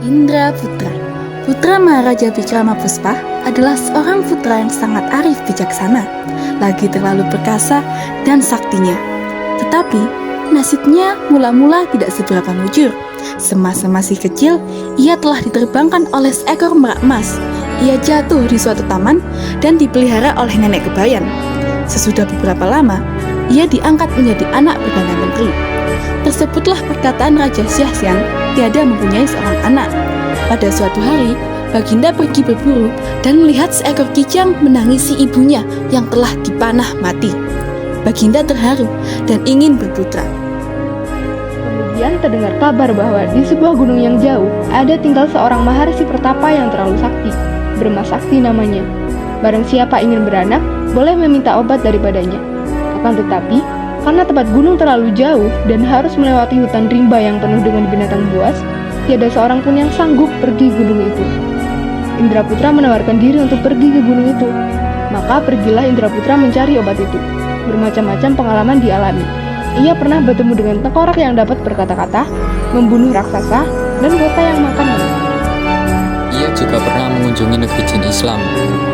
Indra Putra. Putra Maharaja Vikrama Puspa adalah seorang putra yang sangat arif bijaksana, lagi terlalu perkasa dan saktinya. Tetapi, nasibnya mula-mula tidak seberapa mujur. Semasa masih kecil, ia telah diterbangkan oleh seekor merak emas. Ia jatuh di suatu taman dan dipelihara oleh nenek kebayan. Sesudah beberapa lama, ia diangkat menjadi anak Perdana Menteri. Tersebutlah perkataan Raja Syahsian tiada mempunyai seorang anak. Pada suatu hari, Baginda pergi berburu dan melihat seekor kijang menangisi ibunya yang telah dipanah mati. Baginda terharu dan ingin berputra. Kemudian terdengar kabar bahwa di sebuah gunung yang jauh ada tinggal seorang maharsi pertapa yang terlalu sakti. Brahma Sakti namanya. Barang siapa ingin beranak, boleh meminta obat daripadanya. Akan tetapi, karena tempat gunung terlalu jauh dan harus melewati hutan rimba yang penuh dengan binatang buas, tiada seorang pun yang sanggup pergi ke gunung itu. Indra Putra menawarkan diri untuk pergi ke gunung itu. Maka pergilah Indra Putra mencari obat itu. Bermacam-macam pengalaman dialami. Ia pernah bertemu dengan tengkorak yang dapat berkata-kata, membunuh raksasa, dan kota yang makan manusia. Ia juga pernah mengunjungi negeri jin Islam,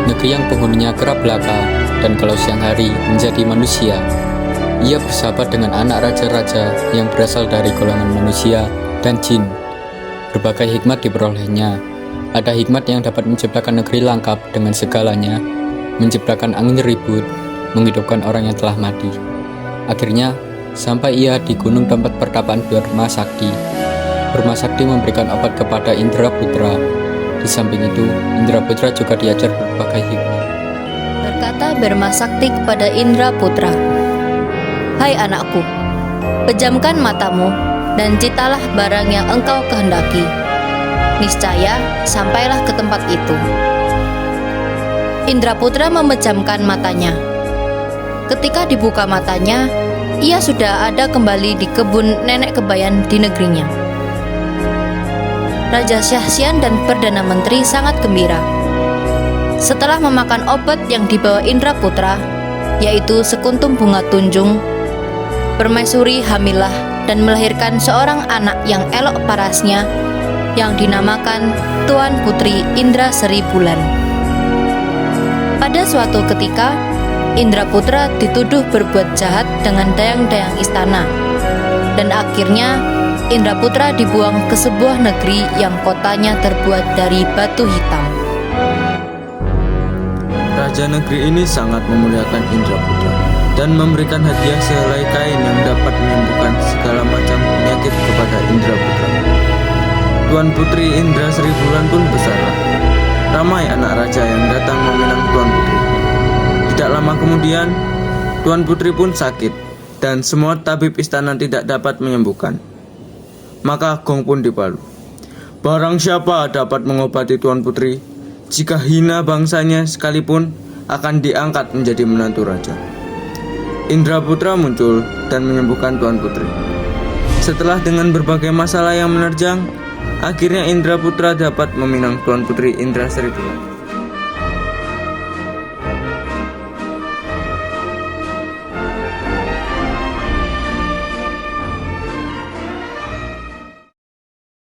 negeri yang penghuninya kerap belaka dan kalau siang hari menjadi manusia. Ia bersahabat dengan anak raja-raja yang berasal dari golongan manusia dan jin. Berbagai hikmat diperolehnya. Ada hikmat yang dapat menciptakan negeri lengkap dengan segalanya, menciptakan angin ribut, menghidupkan orang yang telah mati. Akhirnya, sampai ia di gunung tempat pertapaan Brahma Sakti. Brahma Sakti memberikan obat kepada Indra Putra. Di samping itu, Indra Putra juga diajar berbagai hikmat. Berkata Brahma Sakti kepada Indra Putra, "Hai anakku, pejamkan matamu dan citalah barang yang engkau kehendaki. Niscaya sampailah ke tempat itu." Indra Putra memejamkan matanya. Ketika dibuka matanya, ia sudah ada kembali di kebun nenek kebayan di negerinya. Raja Syahsian dan Perdana Menteri sangat gembira. Setelah memakan obat yang dibawa Indra Putra, yaitu sekuntum bunga tunjung, permaisuri hamilah dan melahirkan seorang anak yang elok parasnya yang dinamakan Tuan Putri Indra Seri Bulan. Pada suatu ketika, Indra Putra dituduh berbuat jahat dengan dayang-dayang istana, dan akhirnya Indra Putra dibuang ke sebuah negeri yang kotanya terbuat dari batu hitam. Raja negeri ini sangat memuliakan Indra Putra dan memberikan hadiah sehelai kain yang dapat menyembuhkan segala macam penyakit kepada Indra Putra. Tuan Putri Indra Seri Bulan pun bersalah. Ramai anak raja yang datang meminang Tuan Putri. Tidak lama kemudian, Tuan Putri pun sakit dan semua tabib istana tidak dapat menyembuhkan. Maka gong pun dipalu. Barang siapa dapat mengobati Tuan Putri, jika hina bangsanya sekalipun akan diangkat menjadi menantu raja. Indra Putra muncul dan menyembuhkan Tuan Putri. Setelah dengan berbagai masalah yang menerjang, akhirnya Indra Putra dapat meminang Tuan Putri Indra Seri Bulan.